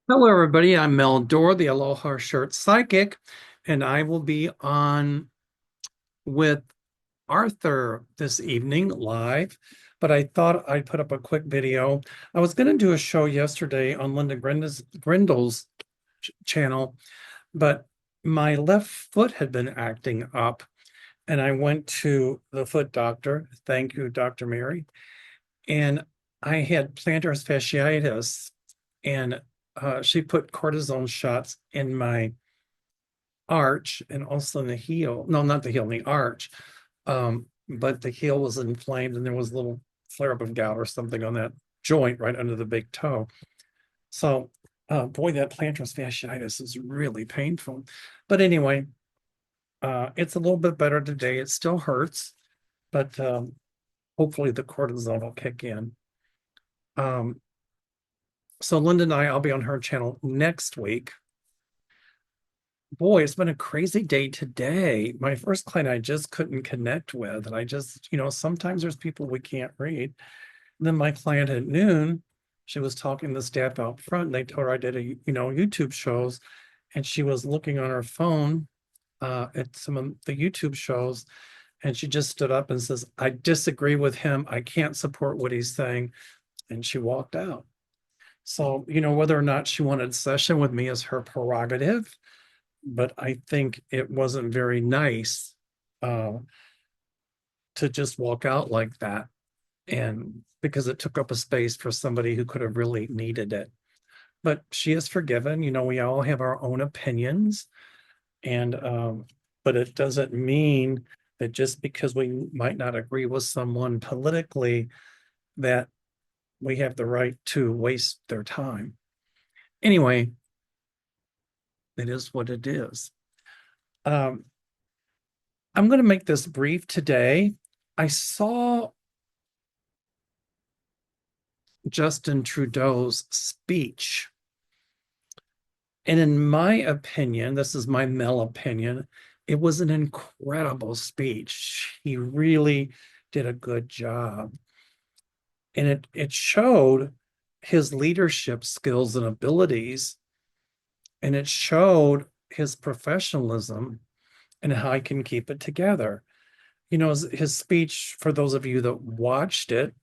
Hello, everybody. I'm Mel Doerr, the Aloha Shirt Psychic, and I will be on with Arthur this evening live. But I thought I'd put up a quick video. I was going to do a show yesterday on Linda Grindel's channel, but my left foot had been acting up, and I went to the foot doctor. Thank you, Dr. Mary. And I had plantar fasciitis, and she put cortisone shots in my arch and also in the heel. No, not the heel, in the arch. But the heel was inflamed and there was a little flare up of gout or something on that joint right under the big toe. So, boy, that plantar fasciitis is really painful. But anyway, it's a little bit better today. It still hurts, but hopefully the cortisone will kick in. Um, so Linda and I'll be on her channel next week. Boy, it's been a crazy day today. My first client I just couldn't connect with. And I just, sometimes there's people we can't read. And then my client at noon, she was talking to the staff out front. And they told her I did YouTube shows. And she was looking on her phone at some of the YouTube shows. And she just stood up and says, I disagree with him. I can't support what he's saying. And she walked out. So, whether or not she wanted a session with me is her prerogative, but I think it wasn't very nice uh, to just walk out like that, and because it took up a space for somebody who could have really needed it. But she is forgiven. We all have our own opinions, and but it doesn't mean that just because we might not agree with someone politically, that we have the right to waste their time. Anyway, it is what it is. Um, I'm going to make this brief today. I saw Justin Trudeau's speech. And in my opinion, this is my Mel opinion, it was an incredible speech. He really did a good job. And it showed his leadership skills and abilities, and it showed his professionalism and how he can keep it together. His speech, for those of you that watched it,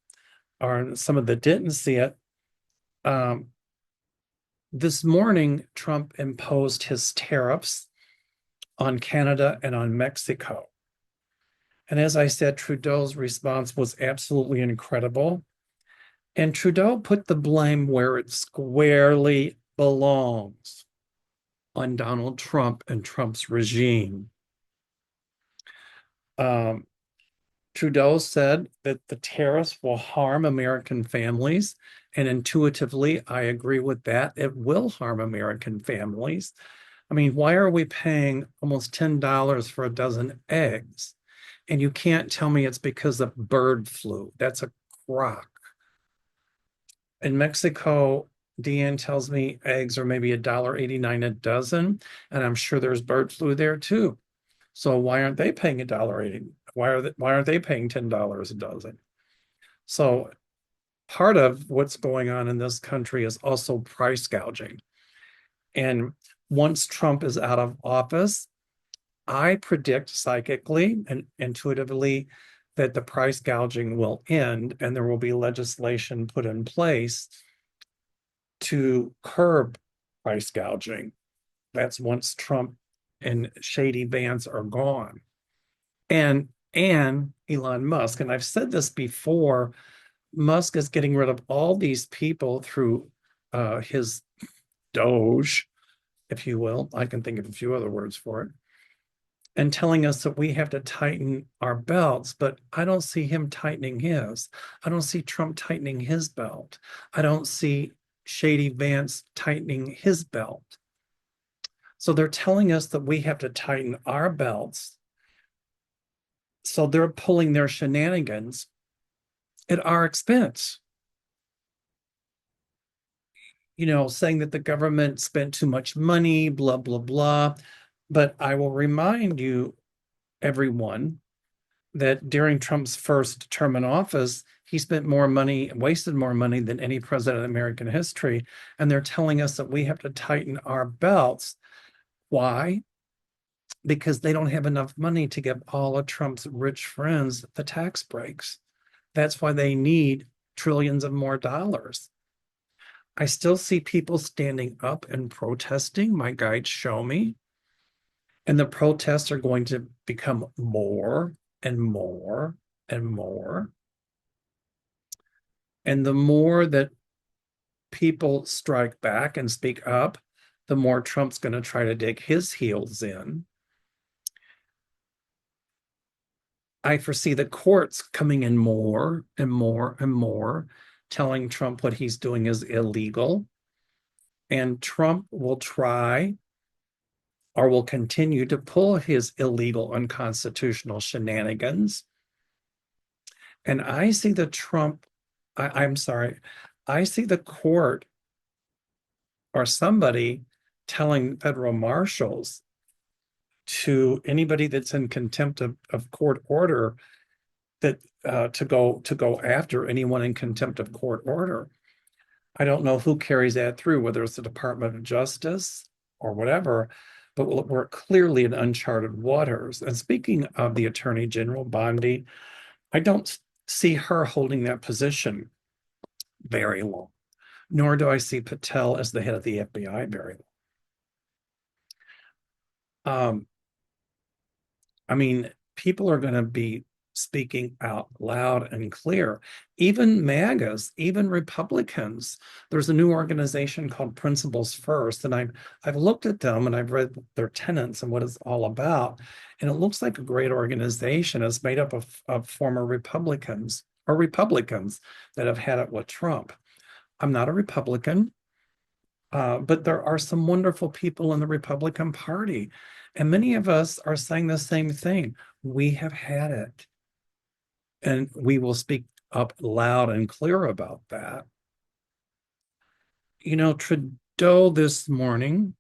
or some of that didn't see it, um, this morning, Trump imposed his tariffs on Canada and on Mexico. And as I said, Trudeau's response was absolutely incredible. And Trudeau put the blame where it squarely belongs, on Donald Trump and Trump's regime. Um, Trudeau said that the tariffs will harm American families. And intuitively, I agree with that. It will harm American families. I mean, why are we paying almost $10 for a dozen eggs? And you can't tell me it's because of bird flu. That's a crock. In Mexico, Deanne tells me eggs are maybe $1.89 a dozen, and I'm sure there's bird flu there too. So why aren't they paying $1.80? Why aren't they paying $10 a dozen? So part of what's going on in this country is also price gouging. And once Trump is out of office, I predict psychically and intuitively that the price gouging will end and there will be legislation put in place to curb price gouging. That's once Trump and Shady Vance are gone. And Elon Musk, and I've said this before, Musk is getting rid of all these people through his Doge, if you will. I can think of a few other words for it, and telling us that we have to tighten our belts, but I don't see him tightening his. I don't see Trump tightening his belt. I don't see Shady Vance tightening his belt. So they're telling us that we have to tighten our belts. So they're pulling their shenanigans at our expense. Saying that the government spent too much money, blah, blah, blah. But I will remind you, everyone, that during Trump's first term in office, he spent more money, wasted more money than any president in American history. And they're telling us that we have to tighten our belts. Why? Because they don't have enough money to give all of Trump's rich friends the tax breaks. That's why they need trillions of more dollars. I still see people standing up and protesting. My guides show me. And the protests are going to become more and more and more. And the more that people strike back and speak up, the more Trump's going to try to dig his heels in. I foresee the courts coming in more and more and more, telling Trump what he's doing is illegal. And Trump will try or will continue to pull his illegal, unconstitutional shenanigans. And I see the Trump, I'm sorry, I see the court or somebody telling federal marshals to anybody that's in contempt of court order that to go after anyone in contempt of court order. I don't know who carries that through, whether it's the Department of Justice or whatever, but we're clearly in uncharted waters. And speaking of the Attorney General Bondi, I don't see her holding that position very long, nor do I see Patel as the head of the FBI very long. I mean, people are going to be speaking out loud and clear. Even MAGAs, even Republicans. There's a new organization called Principles First, and I've looked at them and I've read their tenets and what it's all about. And it looks like a great organization. It's made up of former Republicans or Republicans that have had it with Trump. I'm not a Republican. But there are some wonderful people in the Republican Party. And many of us are saying the same thing. We have had it. And we will speak up loud and clear about that. You know, Trudeau this morning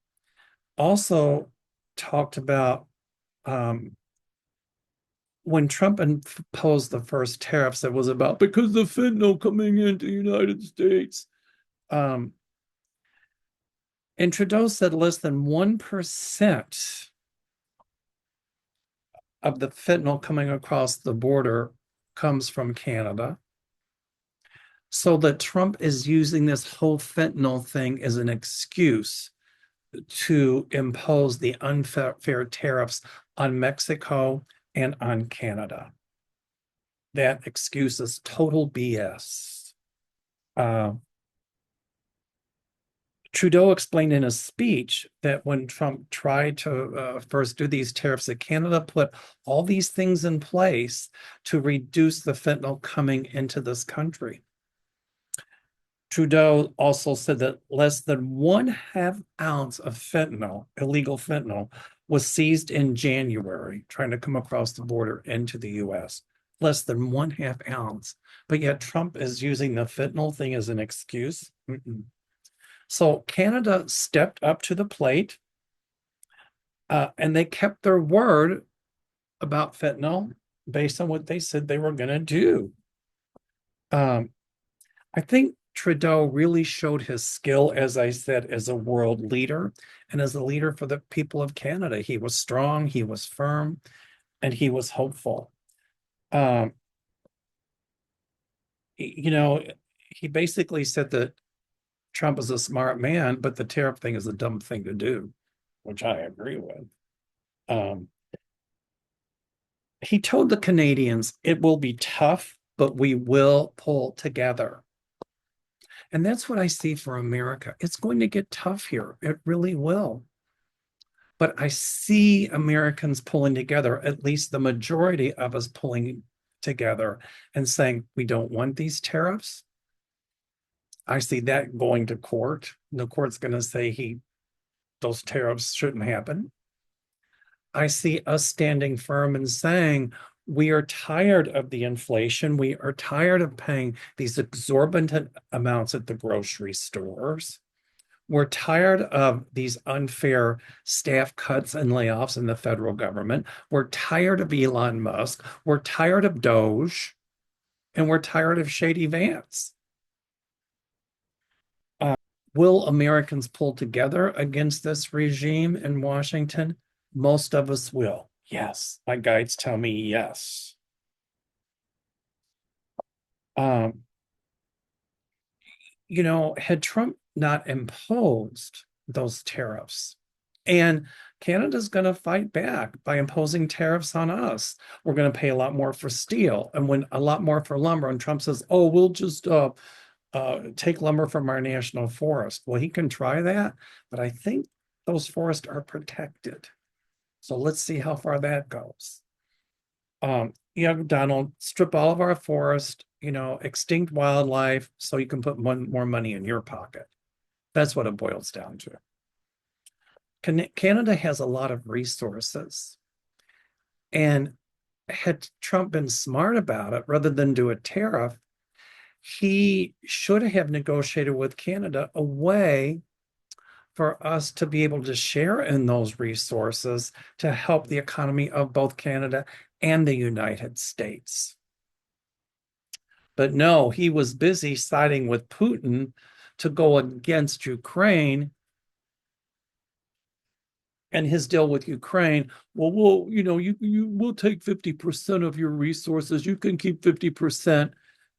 also talked about when Trump imposed the first tariffs, it was about because the fentanyl coming into the United States. And Trudeau said less than 1% of the fentanyl coming across the border comes from Canada. So that Trump is using this whole fentanyl thing as an excuse to impose the unfair tariffs on Mexico and on Canada. That excuse is total BS. Trudeau explained in a speech that when Trump tried to first do these tariffs, that Canada put all these things in place to reduce the fentanyl coming into this country. Trudeau also said that less than 1/2 ounce of fentanyl, illegal fentanyl, was seized in January trying to come across the border into the US. Less than 1/2 ounce. But yet Trump is using the fentanyl thing as an excuse. So Canada stepped up to the plate and they kept their word about fentanyl based on what they said they were going to do. I think Trudeau really showed his skill, as I said, as a world leader and as a leader for the people of Canada. He was strong, he was firm, and he was hopeful. You know, he basically said that Trump is a smart man, but the tariff thing is a dumb thing to do, which I agree with. He told the Canadians, it will be tough, but we will pull together. And that's what I see for America. It's going to get tough here. It really will. But I see Americans pulling together, at least the majority of us pulling together and saying, we don't want these tariffs. I see that going to court. The court's going to say those tariffs shouldn't happen. I see us standing firm and saying, we are tired of the inflation. We are tired of paying these exorbitant amounts at the grocery stores. We're tired of these unfair staff cuts and layoffs in the federal government. We're tired of Elon Musk. We're tired of Doge, and we're tired of Shady Vance. Uh, will Americans pull together against this regime in Washington? Most of us will. Yes, my guides tell me yes. Um, had Trump not imposed those tariffs, and Canada's going to fight back by imposing tariffs on us. We're going to pay a lot more for steel and when a lot more for lumber. And Trump says, "Oh, we'll just take lumber from our national forest." Well, he can try that, but I think those forests are protected. So let's see how far that goes. Donald, strip all of our forest, extinct wildlife, so you can put more money in your pocket. That's what it boils down to. Canada has a lot of resources. And had Trump been smart about it, rather than do a tariff, he should have negotiated with Canada a way for us to be able to share in those resources to help the economy of both Canada and the United States. But no, he was busy siding with Putin to go against Ukraine and his deal with Ukraine. Well, we'll take 50% of your resources. You can keep 50%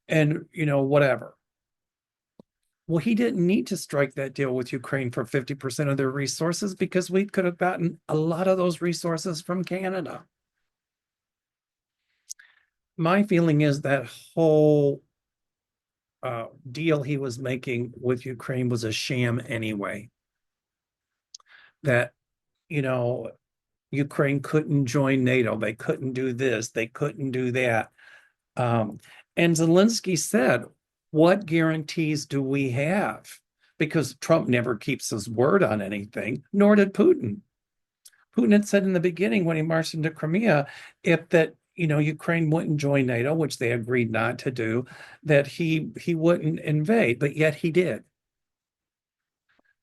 and whatever. Well, he didn't need to strike that deal with Ukraine for 50% of their resources because we could have gotten a lot of those resources from Canada. My feeling is that whole deal he was making with Ukraine was a sham anyway. That, you know, Ukraine couldn't join NATO. They couldn't do this. They couldn't do that. Um, and Zelensky said, what guarantees do we have? Because Trump never keeps his word on anything, nor did Putin. Putin had said in the beginning when he marched into Crimea, if that Ukraine wouldn't join NATO, which they agreed not to do, that he wouldn't invade, but yet he did.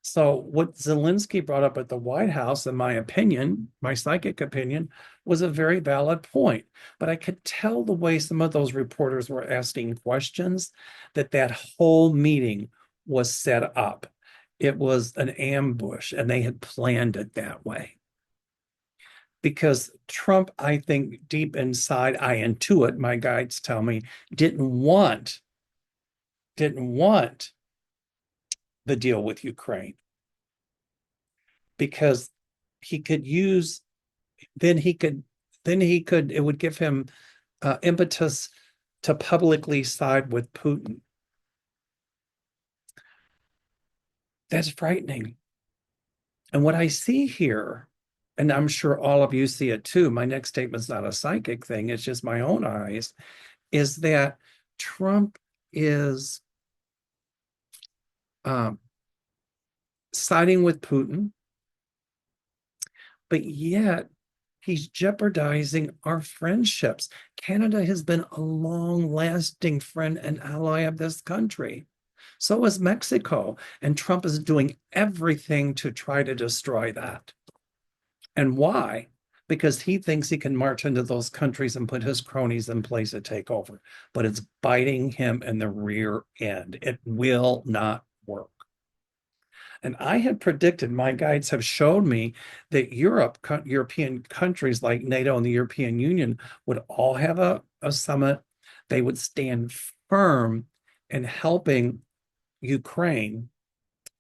So what Zelensky brought up at the White House, in my opinion, my psychic opinion, was a very valid point. But I could tell the way some of those reporters were asking questions that whole meeting was set up. It was an ambush, and they had planned it that way. Because Trump, I think deep inside, I intuit, my guides tell me, didn't want the deal with Ukraine because he could use then he could it would give him impetus to publicly side with Putin. That's frightening. And what I see here, and I'm sure all of you see it too, my next statement's not a psychic thing, it's just my own eyes, is that Trump is um, siding with Putin, but yet he's jeopardizing our friendships. Canada has been a long lasting friend and ally of this country. So is Mexico. And Trump is doing everything to try to destroy that. And why? Because he thinks he can march into those countries and put his cronies in place to take over. But it's biting him in the rear end. It will not work. And I had predicted, my guides have showed me that European countries like NATO and the European Union would all have a summit. They would stand firm in helping Ukraine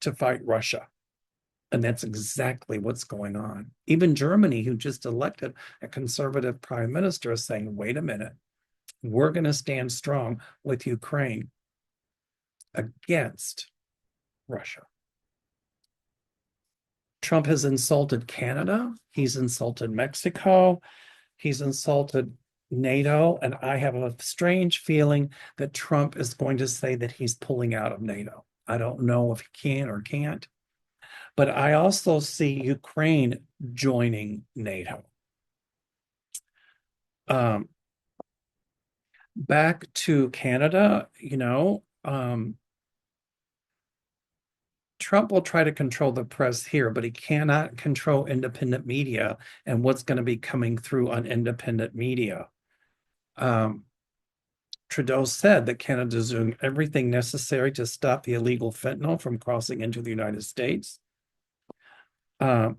to fight Russia. And that's exactly what's going on. Even Germany, who just elected a conservative prime minister, is saying, wait a minute, we're going to stand strong with Ukraine against Russia. Trump has insulted Canada. He's insulted Mexico. He's insulted NATO. And I have a strange feeling that Trump is going to say that he's pulling out of NATO. I don't know if he can or can't. But I also see Ukraine joining NATO. Um, back to Canada, Trump will try to control the press here, but he cannot control independent media and what's going to be coming through on independent media. Trudeau said that Canada is doing everything necessary to stop the illegal fentanyl from crossing into the United States. But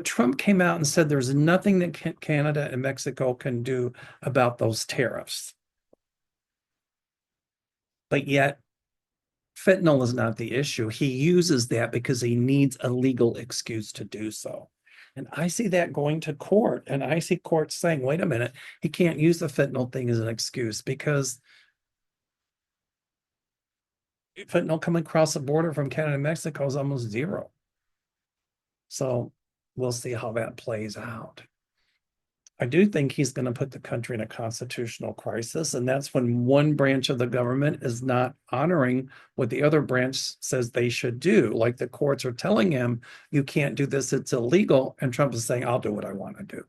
Trump came out and said there's nothing that Canada and Mexico can do about those tariffs. But yet, fentanyl is not the issue. He uses that because he needs a legal excuse to do so. And I see that going to court, and I see courts saying, wait a minute, he can't use the fentanyl thing as an excuse because fentanyl coming across the border from Canada and Mexico is almost zero. So we'll see how that plays out. I do think he's going to put the country in a constitutional crisis, and that's when one branch of the government is not honoring what the other branch says they should do. Like the courts are telling him, you can't do this, it's illegal, and Trump is saying, I'll do what I want to do.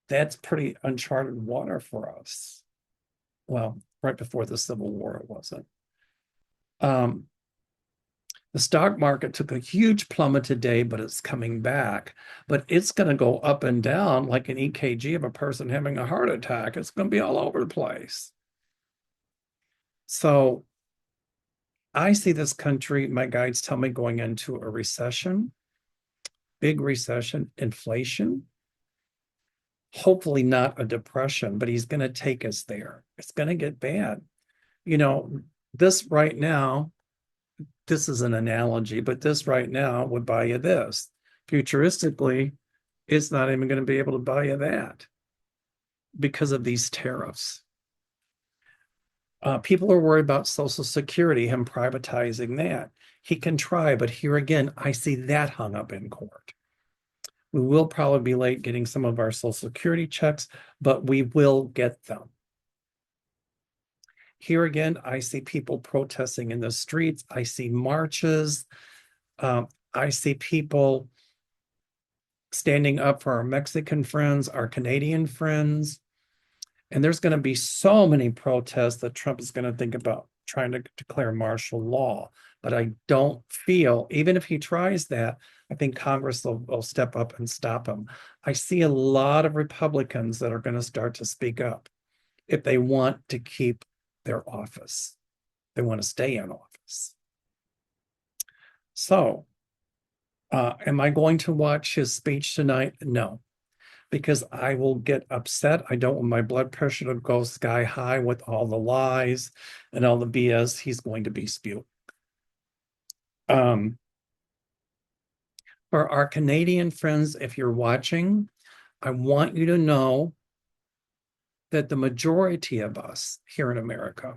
That's pretty uncharted water for us. Well, right before the Civil War, it wasn't. The stock market took a huge plummet today, but it's coming back. But it's going to go up and down like an EKG of a person having a heart attack. It's going to be all over the place. So I see this country, my guides tell me, going into a recession, big recession, inflation, hopefully not a depression, but he's going to take us there. It's going to get bad. You know, this right now, this is an analogy, but this right now would buy you this. Futuristically, it's not even going to be able to buy you that because of these tariffs. People are worried about Social Security, him privatizing that. He can try, but here again, I see that hung up in court. We will probably be late getting some of our Social Security checks, but we will get them. Here again, I see people protesting in the streets. I see marches. I see people standing up for our Mexican friends, our Canadian friends. And there's going to be so many protests that Trump is going to think about trying to declare martial law. But I don't feel, even if he tries that, I think Congress will step up and stop him. I see a lot of Republicans that are going to start to speak up if they want to keep their office. They want to stay in office. So, am I going to watch his speech tonight? No, because I will get upset. I don't want my blood pressure to go sky high with all the lies and all the BS he's going to be spewing. For our Canadian friends, if you're watching, I want you to know that the majority of us here in America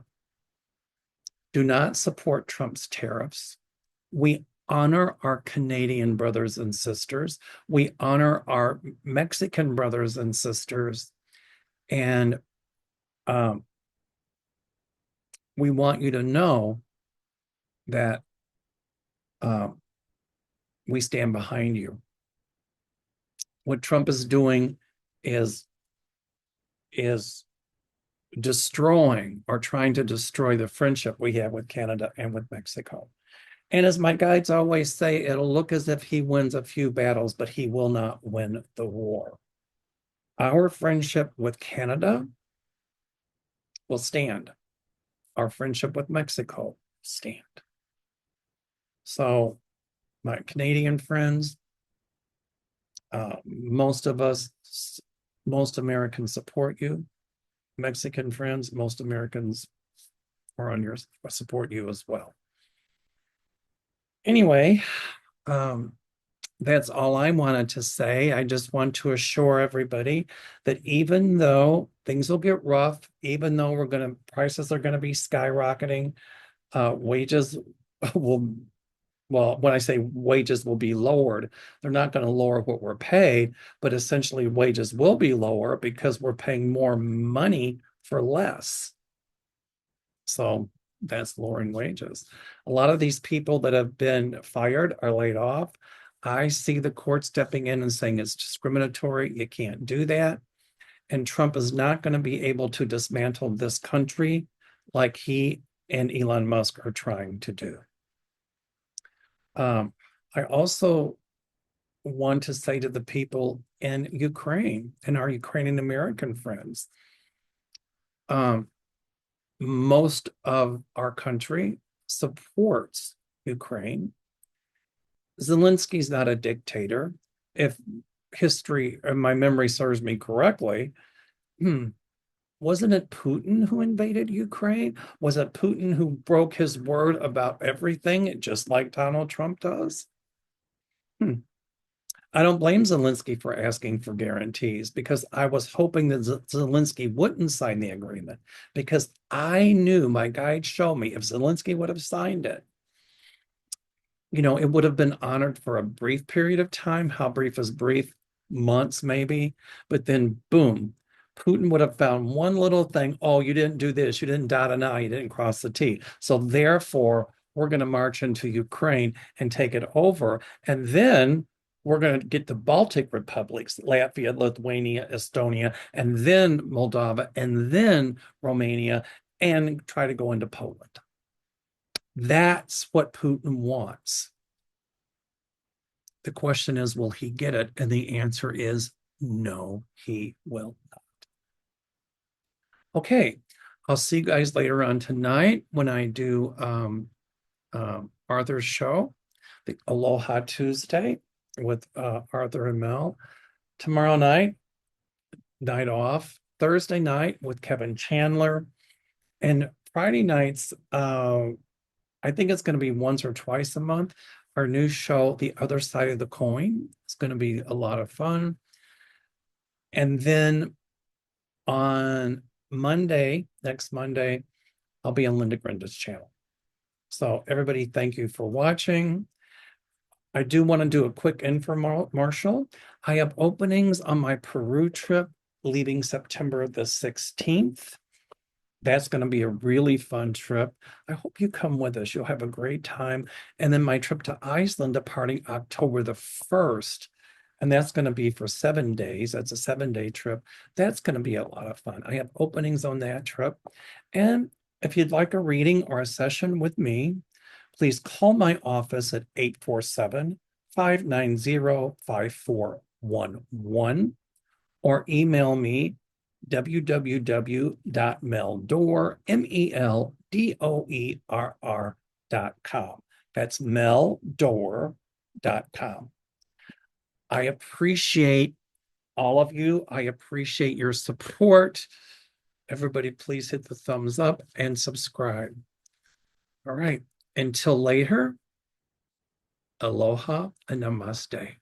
do not support Trump's tariffs. We honor our Canadian brothers and sisters. We honor our Mexican brothers and sisters. And we want you to know that we stand behind you. What Trump is doing is destroying or trying to destroy the friendship we have with Canada and with Mexico. And as my guides always say, it'll look as if he wins a few battles, but he will not win the war. Our friendship with Canada will stand. Our friendship with Mexico will stand. So my Canadian friends, most Americans support you. Mexican friends, most Americans are on your support you as well. Anyway, that's all I wanted to say. I just want to assure everybody that even though things will get rough, even though prices are going to be skyrocketing, wages will, well, when I say wages will be lowered, they're not going to lower what we're paid, but essentially wages will be lower because we're paying more money for less. So that's lowering wages. A lot of these people that have been fired are laid off. I see the court stepping in and saying it's discriminatory. You can't do that. And Trump is not going to be able to dismantle this country like he and Elon Musk are trying to do. Um, I also want to say to the people in Ukraine and our Ukrainian American friends, um, most of our country supports Ukraine. Zelensky's not a dictator. If history and my memory serves me correctly, hmm, wasn't it Putin who invaded Ukraine? Was it Putin who broke his word about everything, just like Donald Trump does? Hmm. I don't blame Zelensky for asking for guarantees because I was hoping that Zelensky wouldn't sign the agreement because I knew my guide showed me if Zelensky would have signed it, it would have been honored for a brief period of time. How brief is brief? Months, maybe. But then, boom, Putin would have found one little thing. Oh, you didn't do this. You didn't dot an I. You didn't cross the T. So, therefore, we're going to march into Ukraine and take it over. And then we're going to get the Baltic republics, Latvia, Lithuania, Estonia, and then Moldova, and then Romania, and try to go into Poland. That's what Putin wants. The question is, will he get it? And the answer is no, he will not. Okay, I'll see you guys later on tonight when I do Arthur's show, the Aloha Tuesday with Arthur and Mel. Tomorrow night, night off. Thursday night with Kevin Chandler. And Friday nights, I think it's going to be once or twice a month. Our new show, The Other Side of the Coin, is going to be a lot of fun. And then on Monday, next Monday, I'll be on Linda Grenda's channel. So everybody, thank you for watching. I do want to do a quick infomercial. I have openings on my Peru trip leaving September the 16th. That's going to be a really fun trip. I hope you come with us. You'll have a great time. And then my trip to Iceland departing October the 1st. And that's going to be for 7 days. That's a 7-day trip. That's going to be a lot of fun. I have openings on that trip. And if you'd like a reading or a session with me, please call my office at 847-590-5411 or email me www.meldoerr.com. That's meldoerr.com. I appreciate all of you. I appreciate your support. Everybody, please hit the thumbs up and subscribe. All right. Until later, aloha and namaste.